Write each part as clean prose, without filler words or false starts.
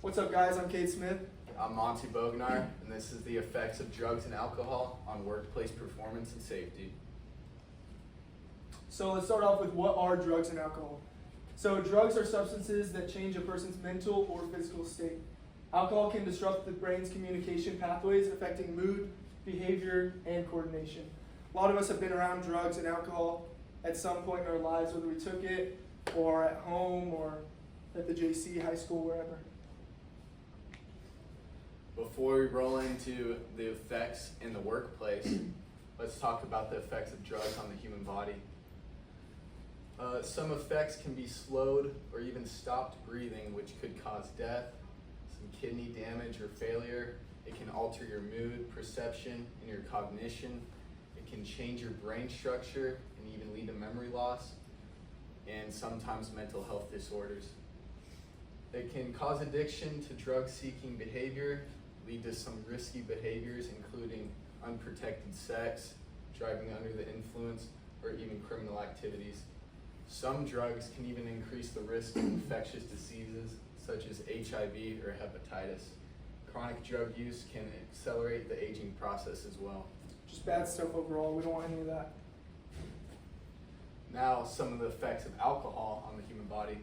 What's up, guys? I'm Cade Smith. I'm Monty Bognar, and this is the effects of drugs and alcohol on workplace performance and safety. So let's start off with what are drugs and alcohol. So drugs are substances that change a person's mental or physical state. Alcohol can disrupt the brain's communication pathways, affecting mood, behavior, and coordination. A lot of us have been around drugs and alcohol at some point in our lives, whether we took it or at home or at the JC, high school, wherever. Before we roll into the effects in the workplace, let's talk about the effects of drugs on the human body. Some effects can be slowed or even stopped breathing, which could cause death, some kidney damage or failure. It can alter your mood, perception, and your cognition. It can change your brain structure and even lead to memory loss, and sometimes mental health disorders. It can cause addiction to drug-seeking behavior, lead to some risky behaviors, including unprotected sex, driving under the influence, or even criminal activities. Some drugs can even increase the risk of infectious diseases such as HIV or hepatitis. Chronic drug use can accelerate the aging process as well. Just bad stuff overall. We don't want any of that. Now, some of the effects of alcohol on the human body.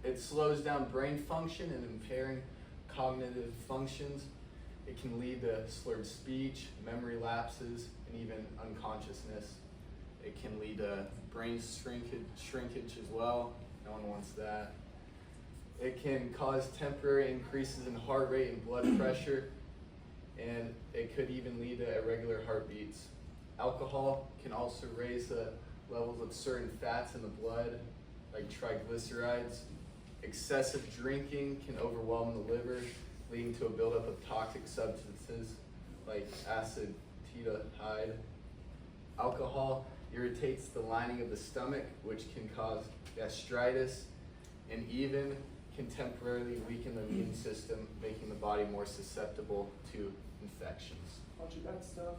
It slows down brain function and impairing cognitive functions. It can lead to slurred speech, memory lapses, and even unconsciousness. It can lead to brain shrinkage as well. No one wants that. It can cause temporary increases in heart rate and blood pressure, and it could even lead to irregular heartbeats. Alcohol can also raise the levels of certain fats in the blood, like triglycerides. Excessive drinking can overwhelm the liver, leading to a buildup of toxic substances like acetaldehyde. Alcohol irritates the lining of the stomach, which can cause gastritis, and even can temporarily weaken the immune system, making the body more susceptible to infections. Bunch of bad stuff,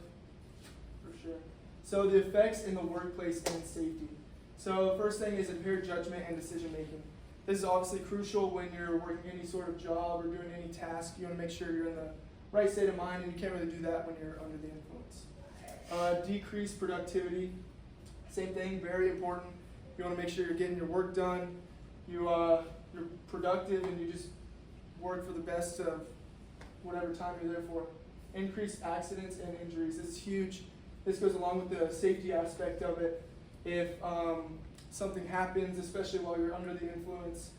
for sure. So the effects in the workplace and safety. So first thing is impaired judgment and decision making. This is obviously crucial when you're working any sort of job or doing any task. You want to make sure you're in the right state of mind, and you can't really do that when you're under the influence. Decreased productivity. Same thing, very important. You want to make sure you're getting your work done. You're productive, and you just work for the best of whatever time you're there for. Increased accidents and injuries. This is huge. This goes along with the safety aspect of it. If something happens, especially while you're under the influence,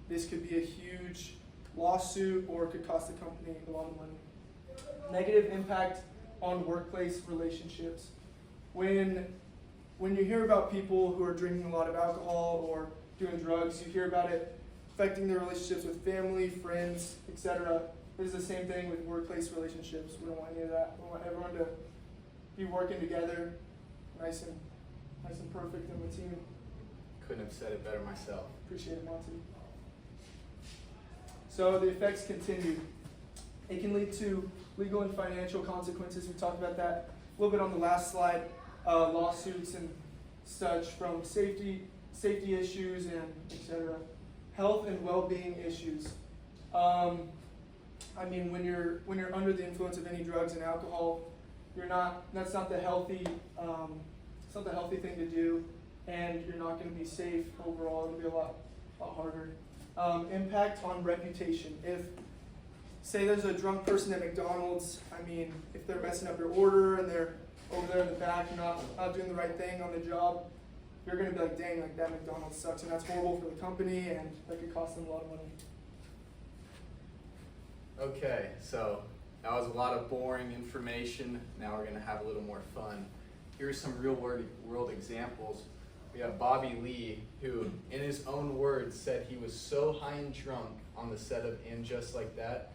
this could be a huge lawsuit or it could cost the company a lot of money. Negative impact on workplace relationships. When you hear about people who are drinking a lot of alcohol or doing drugs, you hear about it affecting their relationships with family, friends, etc. This is the same thing with workplace relationships. We don't want any of that. We want everyone to be working together, nice and perfect in the team. Couldn't have said it better myself. Appreciate it, Monty. So the effects continue. It can lead to legal and financial consequences. We talked about that a little bit on the last slide. Lawsuits and such from safety issues and etc. Health and well-being issues. When you're under the influence of any drugs and alcohol, that's not the healthy thing to do, and you're not going to be safe overall. It'll be a lot harder. Impact on reputation. If, say, there's a drunk person at McDonald's, if they're messing up your order and they're over there in the back, not doing the right thing on the job, you're going to be like, dang, like that McDonald's sucks, and that's horrible for the company, and that could cost them a lot of money. Okay, so that was a lot of boring information. Now we're going to have a little more fun. Here's some real world examples. We have Bobby Lee, who, in his own words, said he was so high and drunk on the set of And Just Like That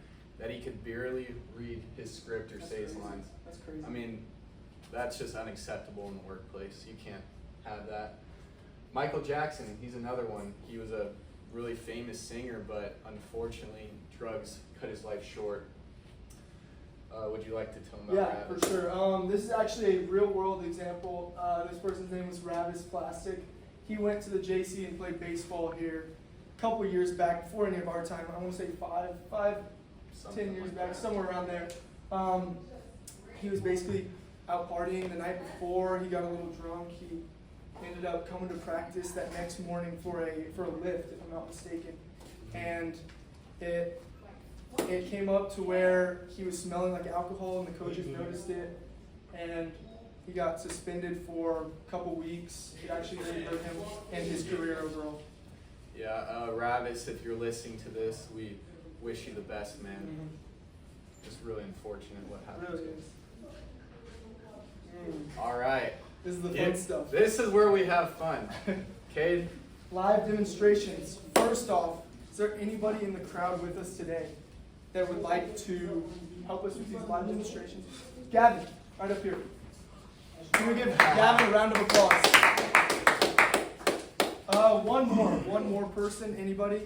he could barely read his script or say his lines. That's crazy. That's just unacceptable in the workplace. You can't have that. Michael Jackson, he's another one. He was a really famous singer, but unfortunately, drugs cut his life short. Would you like to tell them about Yeah, Ravis? for sure. This is actually a real world example. This person's name was Ravis Plastic. He went to the JC and played baseball here. couple years back, before any of our time, I want to say 10 years back, somewhere around there. He was basically out partying the night before. He got a little drunk. He ended up coming to practice that next morning for a lift, if I'm not mistaken. And it came up to where he was smelling like alcohol, and the coaches noticed it, and he got suspended for a couple weeks. It actually really hurt him and his career overall. Yeah, Ravis, if you're listening to this, we wish you the best, man. Mm-hmm. Just really unfortunate what It happened. really is. All right. This is the fun stuff. This is where we have fun. Cade? Live demonstrations. First off, is there anybody in the crowd with us today that would like to help us with these live demonstrations? Gavin, right up here. Can we give Gavin a round of applause? One more person. Anybody?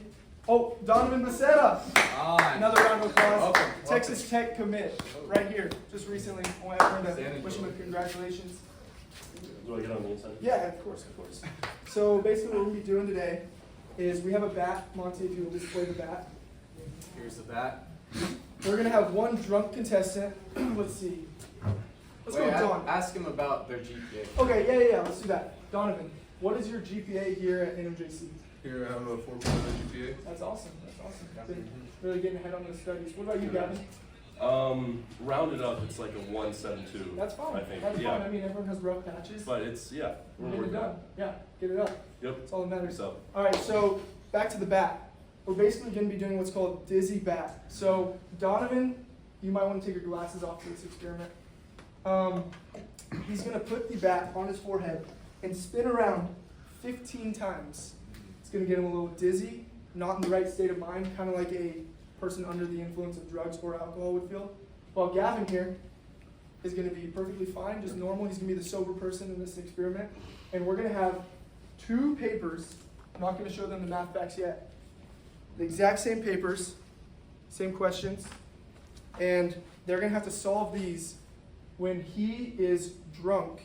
Oh, Donovan Becerra. On. Another round of applause. Welcome. Texas Tech commit, right here, just recently. I want everyone to wish him a congratulations. Do I get on the inside? Yeah, of course. So basically what we'll be doing today is we have a bat. Monty, if you will display the bat. Here's the bat. We're going to have one drunk contestant. Let's see. Let's go with Don. Ask him about their GPA. Okay, yeah, let's do that. Donovan, what is your GPA here at NMJC? Here I have a 4.0 GPA. That's awesome. Been really getting ahead on the studies. What about you, Gavin? Rounded up, it's like a 1.72. That's fine. I think. That's yeah. fine. I mean, everyone has rough patches. But it's, yeah. We're Get it working done. on it. Yeah, get it up. Yep. That's all that matters. So, All right, so back to the bat. We're basically going to be doing what's called dizzy bat. So Donovan, you might want to take your glasses off for this experiment. He's going to put the bat on his forehead and spin around 15 times. It's going to get him a little dizzy, not in the right state of mind, kind of like a person under the influence of drugs or alcohol would feel. While Gavin here is going to be perfectly fine, just normal. He's going to be the sober person in this experiment. And we're going to have two papers. I'm not going to show them the math facts yet. The exact same papers, same questions. And they're going to have to solve these when he is drunk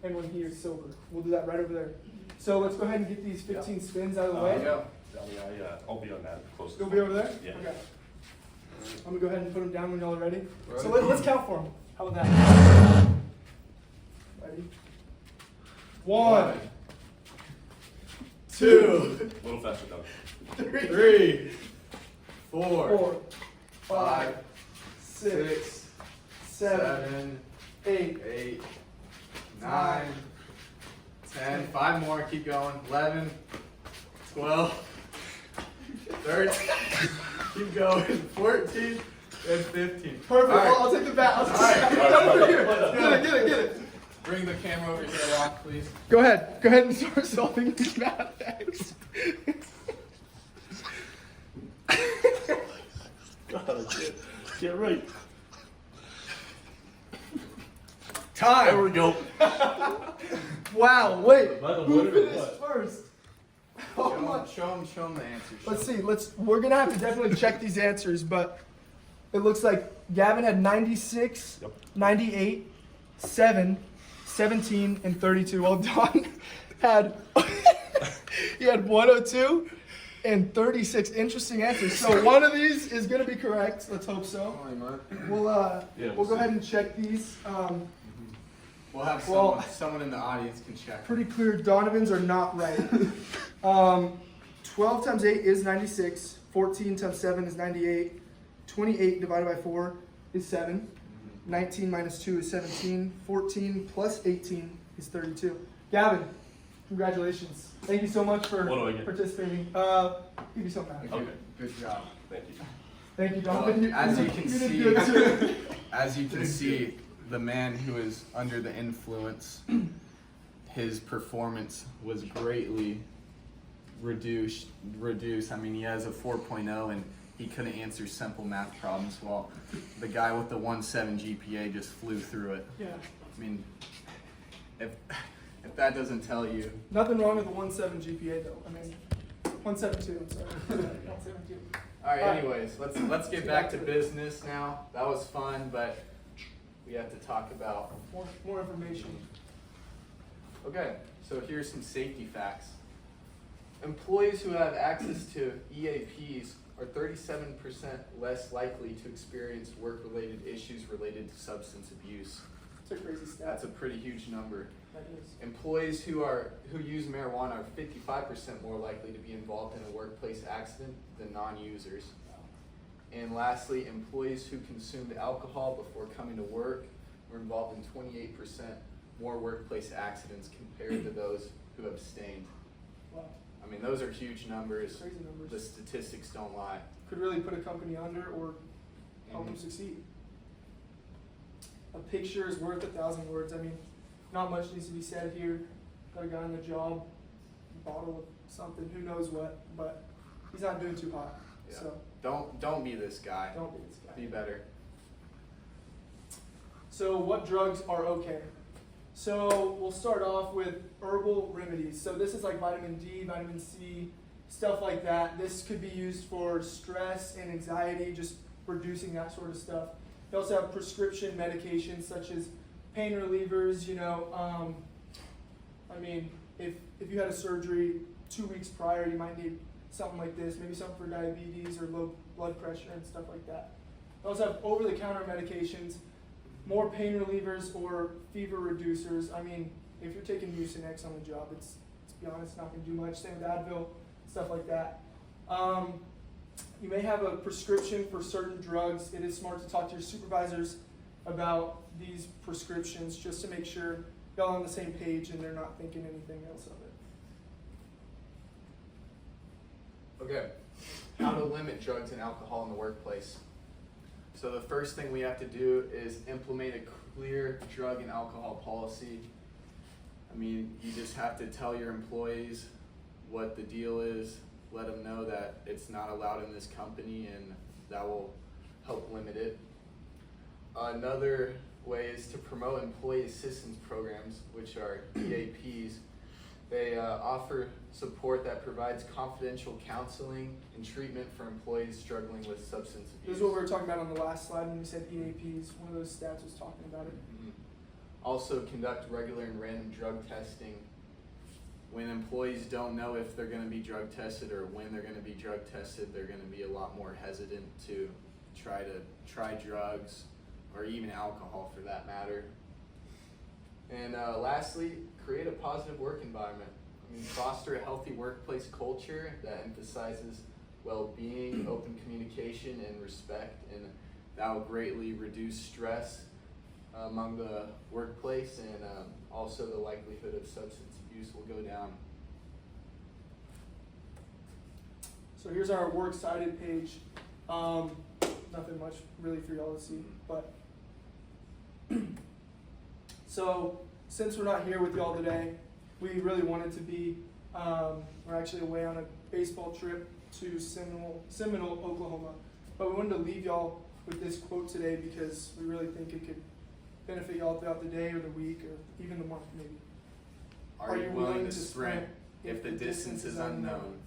and when he is sober. We'll do that right over there. So let's go ahead and get these 15 spins out of the way. Yeah. I'll be on that close. You'll be over there? Yeah. Okay. I'm going to go ahead and put them down when y'all are ready. Right. So let's count for them. How about that? Ready? 1, 2, A little faster, Doug. 3, 4, 4, 5, 5, 6, 6, 7, 8, 8, 9, 10. 5 more. Keep going. 11, 12, 13. Keep going. 14 and 15. Perfect. All right. I'll take the bat. I'll take All right. the bat. Over here. Get it. Bring the camera over here, Rock, please. Go ahead and start solving these math facts. God, get right. Time. There we go. Wow, wait. By the Who wood or finished what? first? Oh my. Show him the answers. Let's see. We're gonna have to definitely check these answers, but it looks like Gavin had 96, Yep. 98, 7, 17, and 32. While Don had he had 102 and 36. Interesting answers. So one of these is gonna be correct. Let's hope so. We'll we'll go ahead and check these. We'll have Well- someone in the audience can check. Pretty clear Donovan's are not right. 12 times 8 is 96. 14 times 7 is 98. 28 divided by 4 is 7. 19 minus 2 is 17. 14 plus 18 is 32. Gavin, congratulations. Thank you so much for What do I get? participating. Give you some back. Okay. Good job. Thank you. Thank you, Donovan. As you did can good see, too. as you can see, the man who is under the influence, his performance was greatly reduced. I mean, he has a 4.0 and he couldn't answer simple math problems, while the guy with the 1.7 GPA just flew through it. Yeah. I mean, if that doesn't tell you, Nothing wrong with the 1.7 GPA though. I mean, 1.72. I'm sorry. 1.72. all right. Anyways, let's get back to business now. That was fun, but we have to talk about. More information. Okay, so here's some safety facts. Employees who have access to EAPs are 37% less likely to experience work-related issues related to substance abuse. It's a crazy stat. That's a pretty huge number. That is. Employees who use marijuana are 55% more likely to be involved in a workplace accident than non-users. And lastly, employees who consumed alcohol before coming to work were involved in 28% more workplace accidents compared to those who abstained. Wow. I mean, those are huge numbers. Crazy numbers. The statistics don't lie. Could really put a company under or help them Mhm. succeed. A picture is worth 1,000 words. I mean, not much needs to be said here. Got a guy on the job, bottle of something, who knows what, but he's not doing too hot. Yeah. So Don't be this guy. don't be this guy. Be better. So what drugs are okay? So we'll start off with herbal remedies. So this is like vitamin D, vitamin C, stuff like that. This could be used for stress and anxiety, just reducing that sort of stuff. You also have prescription medications such as pain relievers, I mean, if you had a surgery 2 weeks prior, you might need something like this, maybe something for diabetes or low blood pressure and stuff like that. You also have over-the-counter medications, more pain relievers or fever reducers. I mean, if you're taking Mucinex on the job, it's to be honest, not going to do much. Same with Advil, stuff like that. You may have a prescription for certain drugs. It is smart to talk to your supervisors about these prescriptions just to make sure y'all are on the same page and they're not thinking anything else of it. Okay. How to limit drugs and alcohol in the workplace. So the first thing we have to do is implement a clear drug and alcohol policy. I mean, you just have to tell your employees what the deal is, let them know that it's not allowed in this company, and that will help limit it. Another way is to promote employee assistance programs, which are EAPs. They offer support that provides confidential counseling and treatment for employees struggling with substance abuse. This is what we were talking about on the last slide when we said EAPs. One of those stats was talking about it. Mhm. Also conduct regular and random drug testing. When employees don't know if they're going to be drug tested or when they're going to be drug tested, they're going to be a lot more hesitant to try drugs or even alcohol for that matter. And lastly, create a positive work environment. I mean, foster a healthy workplace culture that emphasizes well-being, open communication, and respect, and that will greatly reduce stress among the workplace, and also the likelihood of substance abuse will go down. So here's our works cited page. Nothing much really for y'all to see, but so since we're not here with y'all today, we really wanted to be. We're actually away on a baseball trip to Seminole, Oklahoma, but we wanted to leave y'all with this quote today because we really think it could benefit y'all throughout the day or the week or even the month maybe. Are you willing to sprint if the distance is unknown?